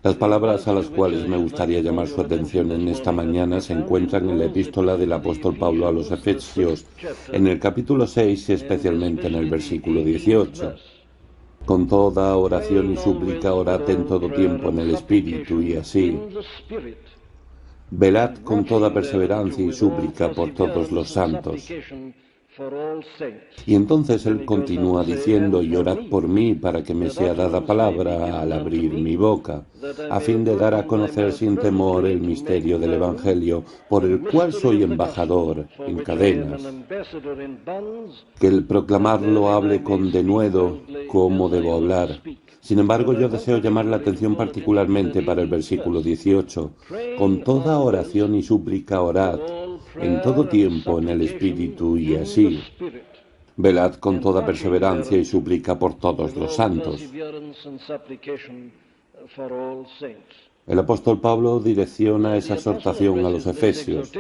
Las palabras a las cuales me gustaría llamar su atención en esta mañana se encuentran en la epístola del apóstol Pablo a los Efesios, en el capítulo 6 y especialmente en el versículo 18. Con toda oración y súplica orad en todo tiempo en el Espíritu, y así velad con toda perseverancia y súplica por todos los santos. Y entonces él continúa diciendo, y orad por mí para que me sea dada palabra al abrir mi boca, a fin de dar a conocer sin temor el misterio del Evangelio, por el cual soy embajador en cadenas, que el proclamarlo hable con denuedo como debo hablar. Sin embargo, yo deseo llamar la atención particularmente para el versículo 18. Con toda oración y súplica orad, en todo tiempo en el Espíritu, y así velad con toda perseverancia y súplica por todos los santos. El apóstol Pablo direcciona esa exhortación a los efesios,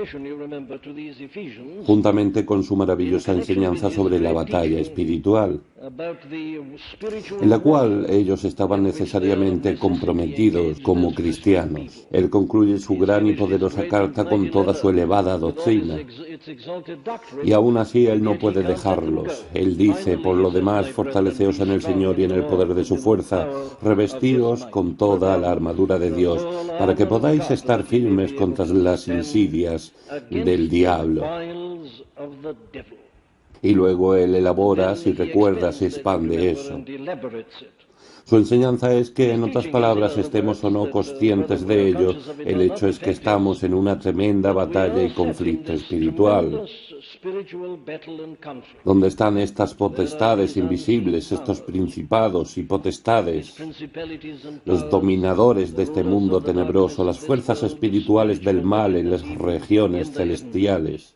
juntamente con su maravillosa enseñanza sobre la batalla espiritual, en la cual ellos estaban necesariamente comprometidos como cristianos. Él concluye su gran y poderosa carta con toda su elevada doctrina, y aún así él no puede dejarlos. Él dice, por lo demás, fortaleceos en el Señor y en el poder de su fuerza, revestíos con toda la armadura de Dios, para que podáis estar firmes contra las insidias del diablo. Y luego él elabora, si recuerda, se expande eso. Su enseñanza es que, en otras palabras, estemos o no conscientes de ello, el hecho es que estamos en una tremenda batalla y conflicto espiritual. ¿Dónde están estas potestades invisibles, estos principados y potestades, los dominadores de este mundo tenebroso, las fuerzas espirituales del mal en las regiones celestiales?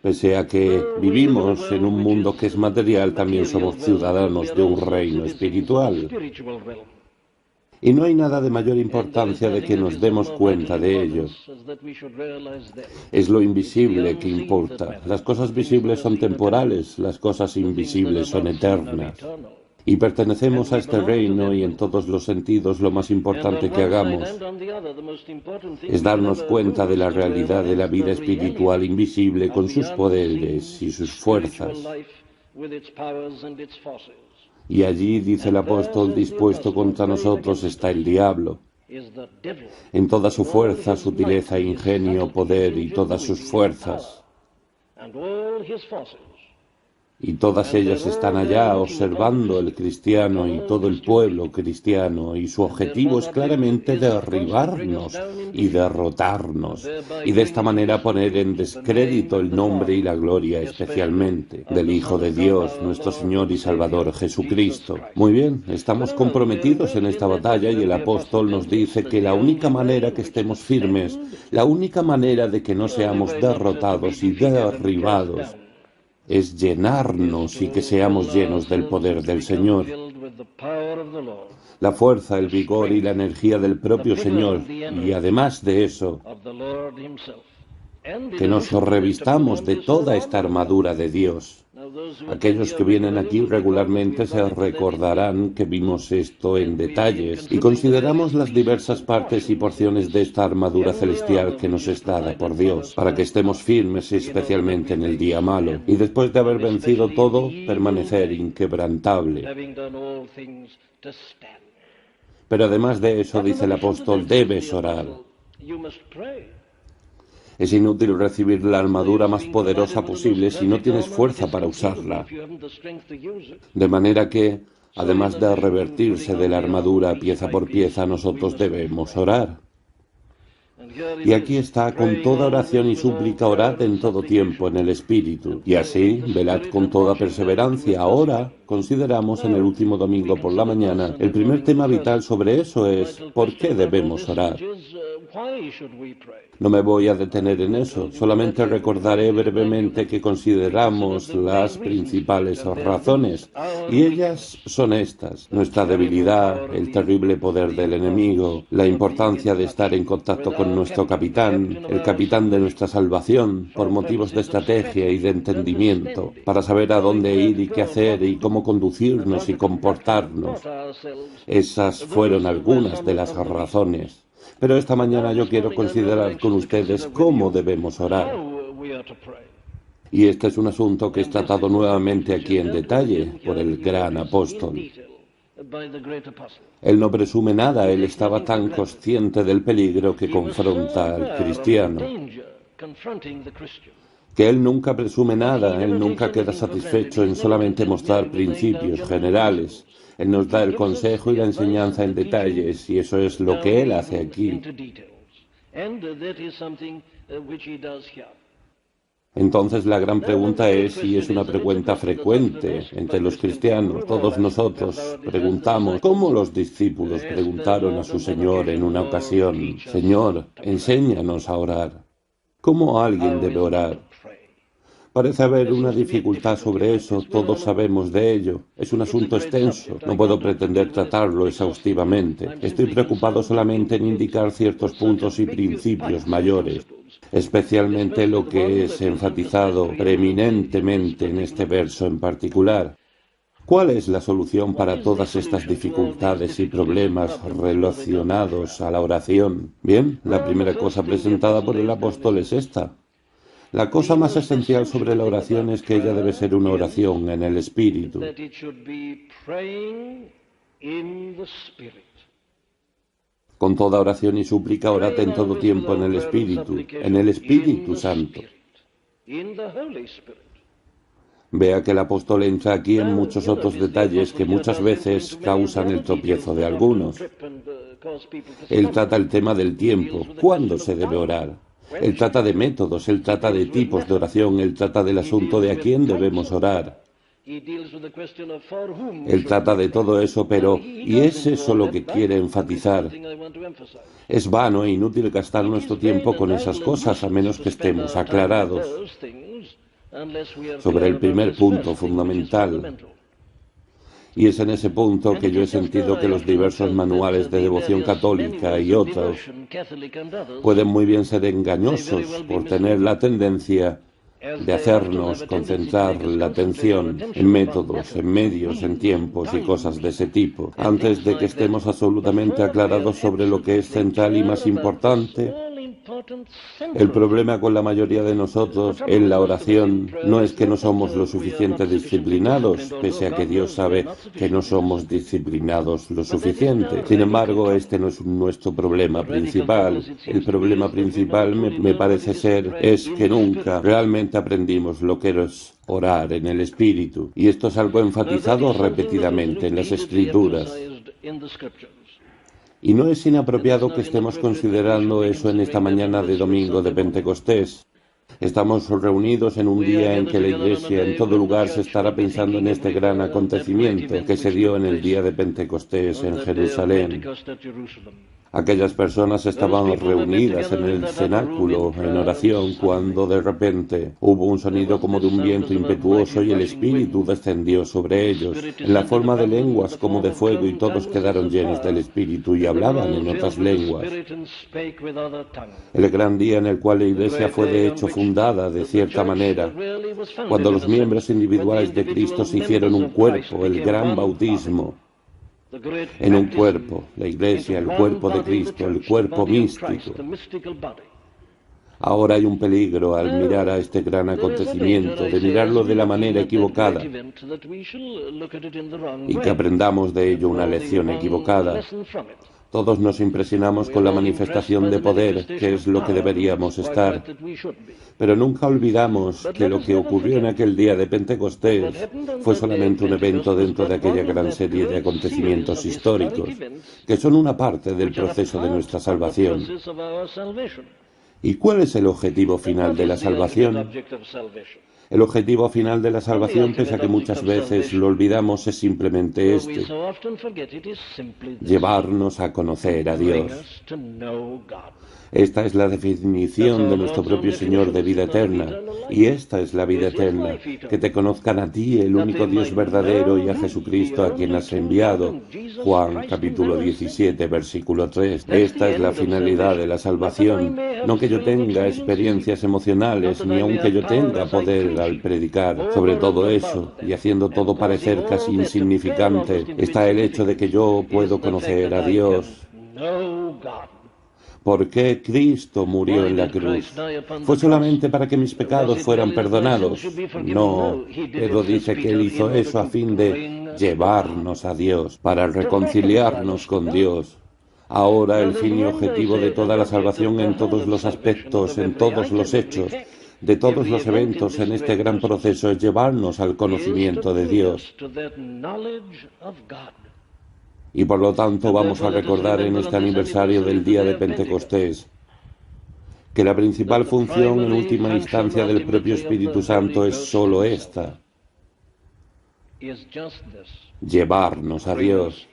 Pese a que vivimos en un mundo que es material, también somos ciudadanos de un reino espiritual. Y no hay nada de mayor importancia de que nos demos cuenta de ello. Es lo invisible que importa. Las cosas visibles son temporales, las cosas invisibles son eternas. Y pertenecemos a este reino, y en todos los sentidos lo más importante que hagamos es darnos cuenta de la realidad de la vida espiritual invisible con sus poderes y sus fuerzas. Y allí, dice el apóstol, dispuesto contra nosotros está el diablo, en toda su fuerza, sutileza, ingenio, poder y todas sus fuerzas. Y todas ellas están allá observando el cristiano y todo el pueblo cristiano, y su objetivo es claramente derribarnos y derrotarnos, y de esta manera poner en descrédito el nombre y la gloria especialmente del Hijo de Dios, nuestro Señor y Salvador Jesucristo. Muy bien, estamos comprometidos en esta batalla, y el apóstol nos dice que la única manera que estemos firmes, la única manera de que no seamos derrotados y derribados, es llenarnos y que seamos llenos del poder del Señor. La fuerza, el vigor y la energía del propio Señor, y además de eso, que nos revistamos de toda esta armadura de Dios. Aquellos que vienen aquí regularmente se recordarán que vimos esto en detalles y consideramos las diversas partes y porciones de esta armadura celestial que nos es dada por Dios, para que estemos firmes especialmente en el día malo, y después de haber vencido todo, permanecer inquebrantable. Pero además de eso, dice el apóstol, debes orar. Es inútil recibir la armadura más poderosa posible si no tienes fuerza para usarla. De manera que, además de revertirse de la armadura pieza por pieza, nosotros debemos orar. Y aquí está, con toda oración y súplica orad en todo tiempo en el Espíritu. Y así, velad con toda perseverancia. Ahora, consideramos en el último domingo por la mañana, el primer tema vital sobre eso es, ¿por qué debemos orar? No me voy a detener en eso, solamente recordaré brevemente que consideramos las principales razones, y ellas son estas: nuestra debilidad, el terrible poder del enemigo, la importancia de estar en contacto con nuestro capitán, el capitán de nuestra salvación, por motivos de estrategia y de entendimiento, para saber a dónde ir y qué hacer y cómo conducirnos y comportarnos. Esas fueron algunas de las razones. Pero esta mañana yo quiero considerar con ustedes cómo debemos orar. Y este es un asunto que es tratado nuevamente aquí en detalle por el gran apóstol. Él no presume nada, él estaba tan consciente del peligro que confronta al cristiano, que él nunca presume nada, él nunca queda satisfecho en solamente mostrar principios generales. Él nos da el consejo y la enseñanza en detalles, y eso es lo que él hace aquí. Entonces la gran pregunta es, y es una pregunta frecuente entre los cristianos, todos nosotros preguntamos, ¿cómo los discípulos preguntaron a su Señor en una ocasión: Señor, enséñanos a orar? ¿Cómo alguien debe orar? Parece haber una dificultad sobre eso, todos sabemos de ello. Es un asunto extenso, no puedo pretender tratarlo exhaustivamente. Estoy preocupado solamente en indicar ciertos puntos y principios mayores, especialmente lo que es enfatizado preeminentemente en este verso en particular. ¿Cuál es la solución para todas estas dificultades y problemas relacionados a la oración? Bien, la primera cosa presentada por el apóstol es esta. La cosa más esencial sobre la oración es que ella debe ser una oración en el Espíritu. Con toda oración y súplica, orad en todo tiempo en el Espíritu Santo. Vea que el apóstol entra aquí en muchos otros detalles que muchas veces causan el tropiezo de algunos. Él trata el tema del tiempo, ¿cuándo se debe orar? Él trata de métodos, él trata de tipos de oración, él trata del asunto de a quién debemos orar. Él trata de todo eso, pero ¿y es eso lo que quiere enfatizar? Es vano e inútil gastar nuestro tiempo con esas cosas a menos que estemos aclarados sobre el primer punto fundamental. Y es en ese punto que yo he sentido que los diversos manuales de devoción católica y otros pueden muy bien ser engañosos por tener la tendencia de hacernos concentrar la atención en métodos, en medios, en tiempos y cosas de ese tipo, antes de que estemos absolutamente aclarados sobre lo que es central y más importante. El problema con la mayoría de nosotros en la oración no es que no somos lo suficiente disciplinados, pese a que Dios sabe que no somos disciplinados lo suficiente. Sin embargo, este no es nuestro problema principal. El problema principal, me parece ser, es que nunca realmente aprendimos lo que es orar en el Espíritu. Y esto es algo enfatizado repetidamente en las Escrituras. Y no es inapropiado que estemos considerando eso en esta mañana de domingo de Pentecostés. Estamos reunidos en un día en que la Iglesia en todo lugar se estará pensando en este gran acontecimiento que se dio en el día de Pentecostés en Jerusalén. Aquellas personas estaban reunidas en el cenáculo en oración cuando de repente hubo un sonido como de un viento impetuoso y el Espíritu descendió sobre ellos en la forma de lenguas como de fuego, y todos quedaron llenos del Espíritu y hablaban en otras lenguas. El gran día en el cual la Iglesia fue de hecho fundada de cierta manera, cuando los miembros individuales de Cristo se hicieron un cuerpo, el gran bautismo, en un cuerpo, la Iglesia, el cuerpo de Cristo, el cuerpo místico. Ahora hay un peligro al mirar a este gran acontecimiento, de mirarlo de la manera equivocada y que aprendamos de ello una lección equivocada. Todos nos impresionamos con la manifestación de poder, que es lo que deberíamos estar. Pero nunca olvidamos que lo que ocurrió en aquel día de Pentecostés fue solamente un evento dentro de aquella gran serie de acontecimientos históricos, que son una parte del proceso de nuestra salvación. ¿Y cuál es el objetivo final de la salvación? El objetivo final de la salvación, pese a que muchas veces lo olvidamos, es simplemente este: llevarnos a conocer a Dios. Esta es la definición de nuestro propio Señor de vida eterna, y esta es la vida eterna, que te conozcan a ti, el único Dios verdadero, y a Jesucristo a quien has enviado. Juan capítulo 17, versículo 3. Esta es la finalidad de la salvación, no que yo tenga experiencias emocionales, ni aun que yo tenga poder al predicar. Sobre todo eso, y haciendo todo parecer casi insignificante, está el hecho de que yo puedo conocer a Dios. ¿Por qué Cristo murió en la cruz? ¿Fue solamente para que mis pecados fueran perdonados? No, Pedro dice que Él hizo eso a fin de llevarnos a Dios, para reconciliarnos con Dios. Ahora el fin y objetivo de toda la salvación en todos los aspectos, en todos los hechos, de todos los eventos en este gran proceso es llevarnos al conocimiento de Dios. Y por lo tanto vamos a recordar en este aniversario del día de Pentecostés que la principal función en última instancia del propio Espíritu Santo es sólo esta: llevarnos a Dios.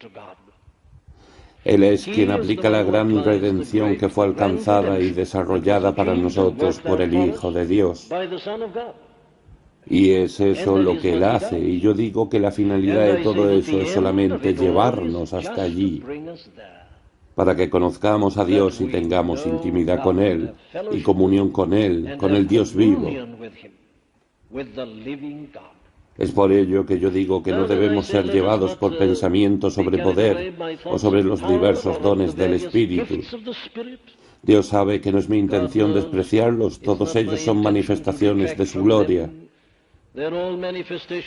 Él es quien aplica la gran redención que fue alcanzada y desarrollada para nosotros por el Hijo de Dios. Y es eso lo que Él hace, y yo digo que la finalidad de todo eso es solamente llevarnos hasta allí, para que conozcamos a Dios y tengamos intimidad con Él, y comunión con Él, con el Dios vivo. Es por ello que yo digo que no debemos ser llevados por pensamientos sobre poder o sobre los diversos dones del Espíritu. Dios sabe que no es mi intención despreciarlos, todos ellos son manifestaciones de su gloria.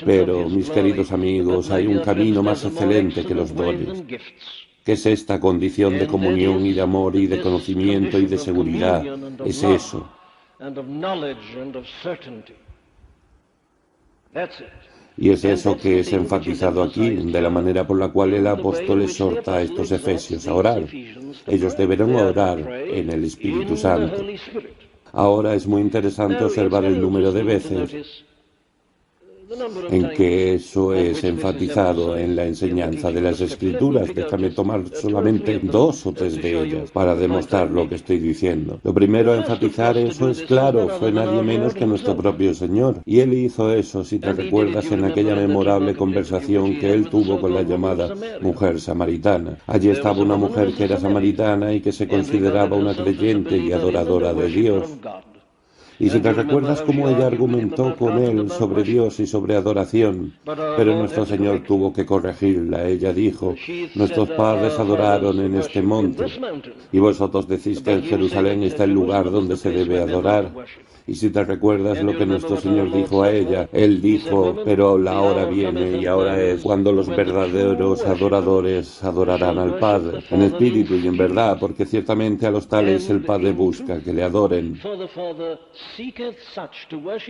Pero, mis queridos amigos, hay un camino más excelente que los dones, que es esta condición de comunión y de amor y de conocimiento y de seguridad. Es eso. Y es eso que es enfatizado aquí, de la manera por la cual el apóstol exhorta a estos efesios a orar. Ellos deberán orar en el Espíritu Santo. Ahora es muy interesante observar el número de veces en que eso es enfatizado en la enseñanza de las Escrituras. Déjame tomar solamente 2 o 3 de ellas para demostrar lo que estoy diciendo. Lo primero a enfatizar eso es claro, fue nadie menos que nuestro propio Señor. Y Él hizo eso, si te recuerdas, en aquella memorable conversación que Él tuvo con la llamada mujer samaritana. Allí estaba una mujer que era samaritana y que se consideraba una creyente y adoradora de Dios. Y si te recuerdas cómo ella argumentó con él sobre Dios y sobre adoración, pero nuestro Señor tuvo que corregirla. Ella dijo: nuestros padres adoraron en este monte, y vosotros decís que en Jerusalén está el lugar donde se debe adorar. Y si te recuerdas lo que nuestro Señor dijo a ella, Él dijo: pero la hora viene y ahora es cuando los verdaderos adoradores adorarán al Padre, en espíritu y en verdad, porque ciertamente a los tales el Padre busca que le adoren.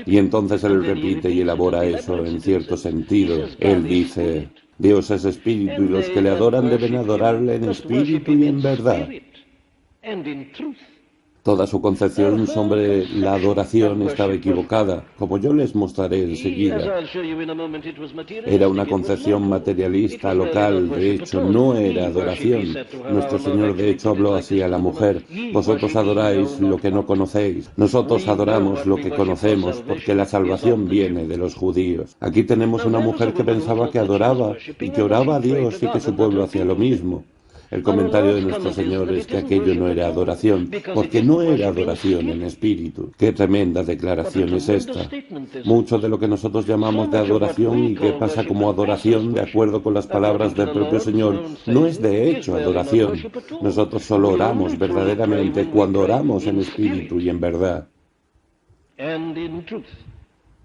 Y entonces Él repite y elabora eso en cierto sentido. Él dice: Dios es espíritu y los que le adoran deben adorarle en espíritu y en verdad. Toda su concepción sobre la adoración estaba equivocada, como yo les mostraré enseguida. Era una concepción materialista, local, de hecho no era adoración. Nuestro Señor de hecho habló así a la mujer: vosotros adoráis lo que no conocéis, nosotros adoramos lo que conocemos, porque la salvación viene de los judíos. Aquí tenemos una mujer que pensaba que adoraba y que oraba a Dios y que su pueblo hacía lo mismo. El comentario de nuestro Señor es que aquello no era adoración, porque no era adoración en espíritu. ¡Qué tremenda declaración es esta! Mucho de lo que nosotros llamamos de adoración y que pasa como adoración, de acuerdo con las palabras del propio Señor, no es de hecho adoración. Nosotros solo oramos verdaderamente cuando oramos en espíritu y en verdad.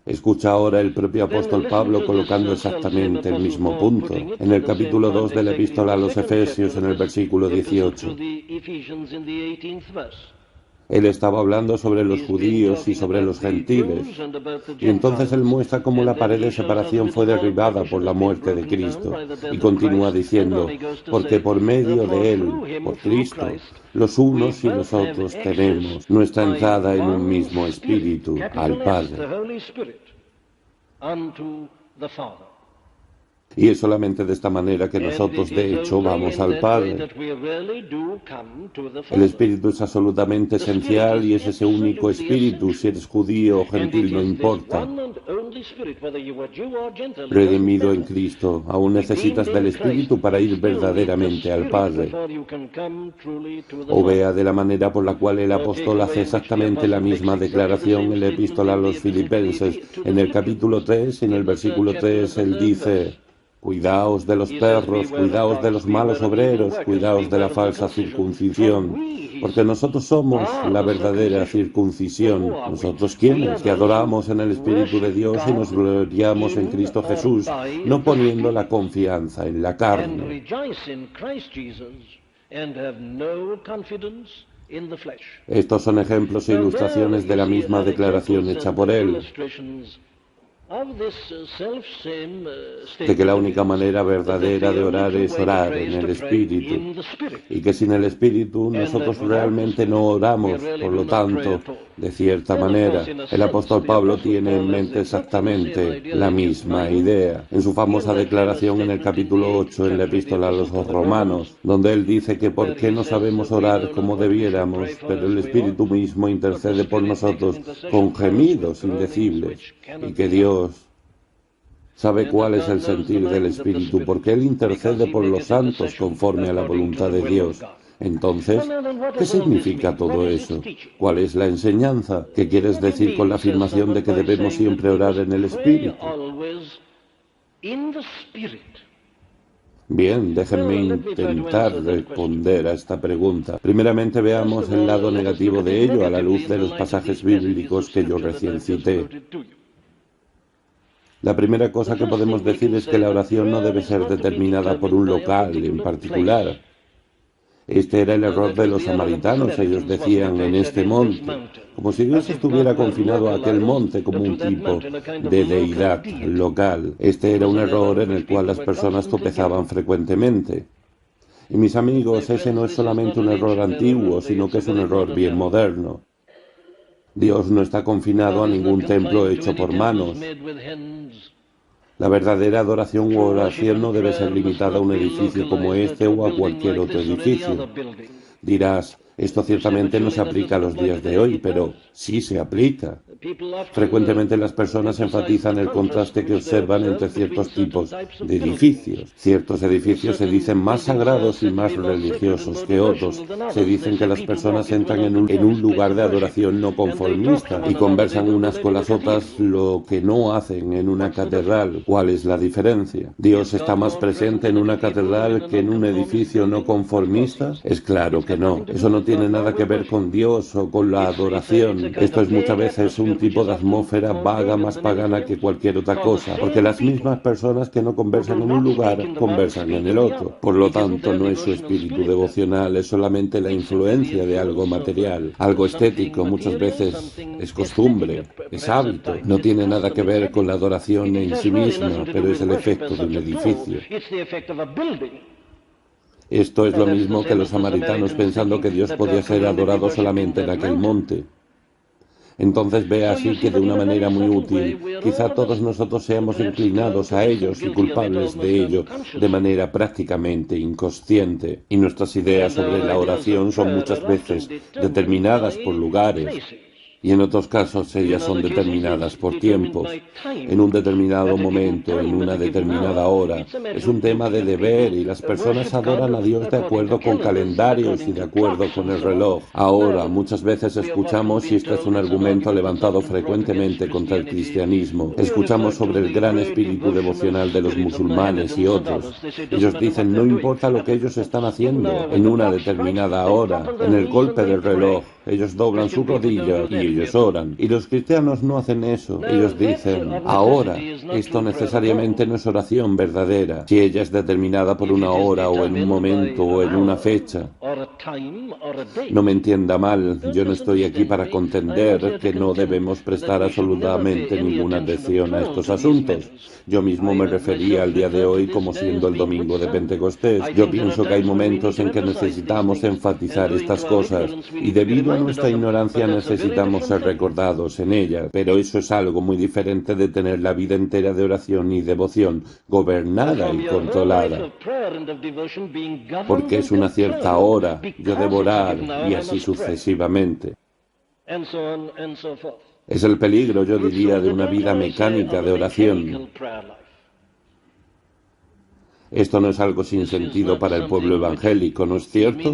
Escucha ahora el propio apóstol Pablo colocando exactamente el mismo punto. En el capítulo 2 de la epístola a los Efesios, en el versículo 18. Él estaba hablando sobre los judíos y sobre los gentiles. Y entonces él muestra cómo la pared de separación fue derribada por la muerte de Cristo. Y continúa diciendo: porque por medio de él, por Cristo, los unos y los otros tenemos nuestra entrada en un mismo espíritu al Padre. unto the Father. Y es solamente de esta manera que nosotros, de hecho, vamos al Padre. El Espíritu es absolutamente esencial y es ese único Espíritu, si eres judío o gentil, no importa. Redimido en Cristo, aún necesitas del Espíritu para ir verdaderamente al Padre. O vea de la manera por la cual el apóstol hace exactamente la misma declaración en la epístola a los Filipenses. En el capítulo 3, en el versículo 3, él dice: cuidaos de los perros, cuidaos de los malos obreros, cuidaos de la falsa circuncisión, porque nosotros somos la verdadera circuncisión. ¿Nosotros quiénes? Que adoramos en el Espíritu de Dios y nos gloriamos en Cristo Jesús, no poniendo la confianza en la carne. Estos son ejemplos e ilustraciones de la misma declaración hecha por él, de que la única manera verdadera de orar es orar en el Espíritu, y que sin el Espíritu nosotros realmente no oramos. Por lo tanto, de cierta manera, el apóstol Pablo tiene en mente exactamente la misma idea en su famosa declaración en el capítulo 8 en la epístola a los Romanos, donde él dice que por qué no sabemos orar como debiéramos, pero el Espíritu mismo intercede por nosotros con gemidos indecibles, y que Dios sabe cuál es el sentir del Espíritu, porque Él intercede por los santos conforme a la voluntad de Dios. Entonces, ¿qué significa todo eso? ¿Cuál es la enseñanza? ¿Qué quieres decir con la afirmación de que debemos siempre orar en el Espíritu? Bien, déjenme intentar responder a esta pregunta. Primeramente veamos el lado negativo de ello a la luz de los pasajes bíblicos que yo recién cité. La primera cosa que podemos decir es que la oración no debe ser determinada por un local en particular. Este era el error de los samaritanos. Ellos decían en este monte, como si Dios estuviera confinado a aquel monte como un tipo de deidad local. Este era un error en el cual las personas tropezaban frecuentemente. Y mis amigos, ese no es solamente un error antiguo, sino que es un error bien moderno. Dios no está confinado a ningún templo hecho por manos. La verdadera adoración u oración no debe ser limitada a un edificio como este o a cualquier otro edificio. Dirás, esto ciertamente no se aplica a los días de hoy, pero sí se aplica. Frecuentemente las personas enfatizan el contraste que observan entre ciertos tipos de edificios. Ciertos edificios se dicen más sagrados y más religiosos que otros. Se dicen que las personas entran en un lugar de adoración no conformista y conversan unas con las otras, lo que no hacen en una catedral. ¿Cuál es la diferencia? ¿Dios está más presente en una catedral que en un edificio no conformista? Es claro que no. Eso no tiene nada que ver con Dios o con la adoración. Esto es muchas veces un tipo de atmósfera vaga, más pagana que cualquier otra cosa, porque las mismas personas que no conversan en un lugar, conversan en el otro. Por lo tanto, no es su espíritu devocional, es solamente la influencia de algo material, algo estético, muchas veces es costumbre, es hábito. No tiene nada que ver con la adoración en sí misma, pero es el efecto de un edificio. Esto es lo mismo que los samaritanos pensando que Dios podía ser adorado solamente en aquel monte. Entonces ve así que de una manera muy útil, quizá todos nosotros seamos inclinados a ellos y culpables de ello de manera prácticamente inconsciente. Y nuestras ideas sobre la oración son muchas veces determinadas por lugares. Y en otros casos ellas son determinadas por tiempos, en un determinado momento, en una determinada hora. Es un tema de deber y las personas adoran a Dios de acuerdo con calendarios y de acuerdo con el reloj. Ahora, muchas veces escuchamos, y este es un argumento levantado frecuentemente contra el cristianismo, escuchamos sobre el gran espíritu devocional de los musulmanes y otros. Ellos dicen, no importa lo que ellos están haciendo, en una determinada hora, en el golpe del reloj, ellos doblan su rodilla y ellos oran. Y los cristianos no hacen eso. Ellos dicen, ahora, esto necesariamente no es oración verdadera, si ella es determinada por una hora o en un momento o en una fecha. No me entienda mal, yo no estoy aquí para contender que no debemos prestar absolutamente ninguna atención a estos asuntos. Yo mismo me refería al día de hoy como siendo el domingo de Pentecostés. Yo pienso que hay momentos en que necesitamos enfatizar estas cosas, y debido toda nuestra ignorancia necesitamos ser recordados en ella, pero eso es algo muy diferente de tener la vida entera de oración y devoción gobernada y controlada, porque es una cierta hora, yo debo orar y así sucesivamente. Es el peligro, yo diría, de una vida mecánica de oración. Esto no es algo sin sentido para el pueblo evangélico, ¿no es cierto?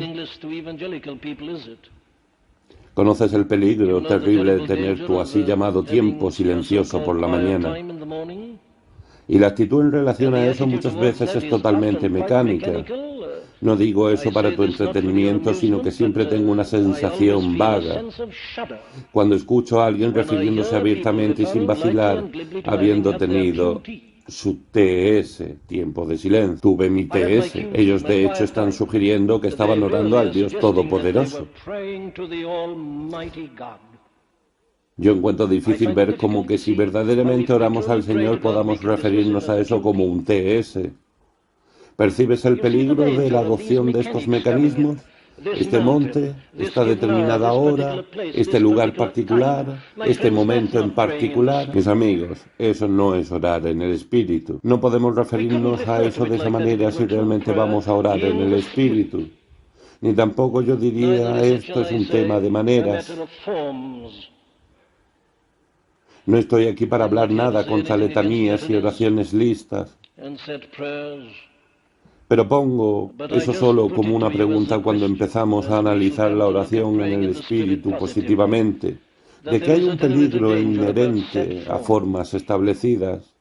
¿Conoces el peligro terrible de tener tu así llamado tiempo silencioso por la mañana? Y la actitud en relación a eso muchas veces es totalmente mecánica. No digo eso para tu entretenimiento, sino que siempre tengo una sensación vaga. Cuando escucho a alguien refiriéndose abiertamente y sin vacilar, habiendo tenido su TS, tiempo de silencio. Tuve mi TS. Ellos de hecho están sugiriendo que estaban orando al Dios Todopoderoso. Yo encuentro difícil ver como que si verdaderamente oramos al Señor podamos referirnos a eso como un TS. ¿Percibes el peligro de la adopción de estos mecanismos? Este monte, esta determinada hora, este lugar particular, este momento en particular. Mis amigos, eso no es orar en el Espíritu. No podemos referirnos a eso de esa manera si realmente vamos a orar en el Espíritu. Ni tampoco yo diría esto es un tema de maneras. No estoy aquí para hablar nada contra letanías y oraciones listas. Pero pongo eso solo como una pregunta cuando empezamos a analizar la oración en el Espíritu positivamente, de que hay un peligro inherente a formas establecidas.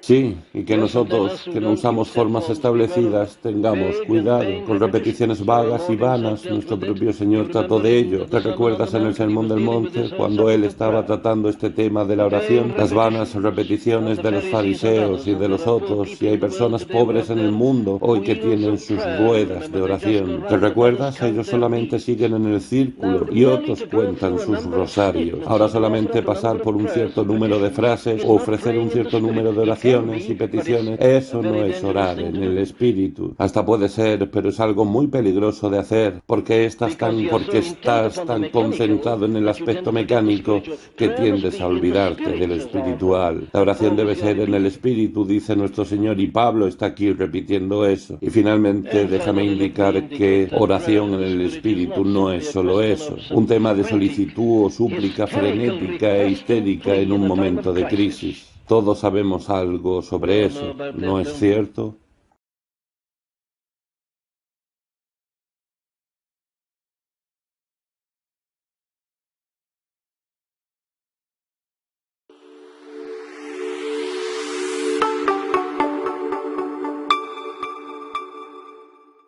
Sí, y que nosotros, que no usamos formas establecidas, tengamos cuidado con repeticiones vagas y vanas. Nuestro propio Señor trató de ello. ¿Te recuerdas en el Sermón del Monte, cuando Él estaba tratando este tema de la oración? Las vanas repeticiones de los fariseos y de los otros, y hay personas pobres en el mundo hoy que tienen sus ruedas de oración. ¿Te recuerdas? Ellos solamente siguen en el círculo y otros cuentan sus rosarios. Ahora solamente pasar por un cierto número de frases o ofrecer un cierto número de oraciones y peticiones, eso no es orar en el Espíritu. Hasta puede ser, pero es algo muy peligroso de hacer, porque estás tan concentrado en el aspecto mecánico que tiendes a olvidarte de lo espiritual. La oración debe ser en el Espíritu, dice nuestro Señor, y Pablo está aquí repitiendo eso. Y finalmente, déjame indicar que oración en el Espíritu no es solo eso, un tema de solicitud o súplica frenética e histérica en un momento de crisis. Todos sabemos algo sobre eso, ¿no es cierto?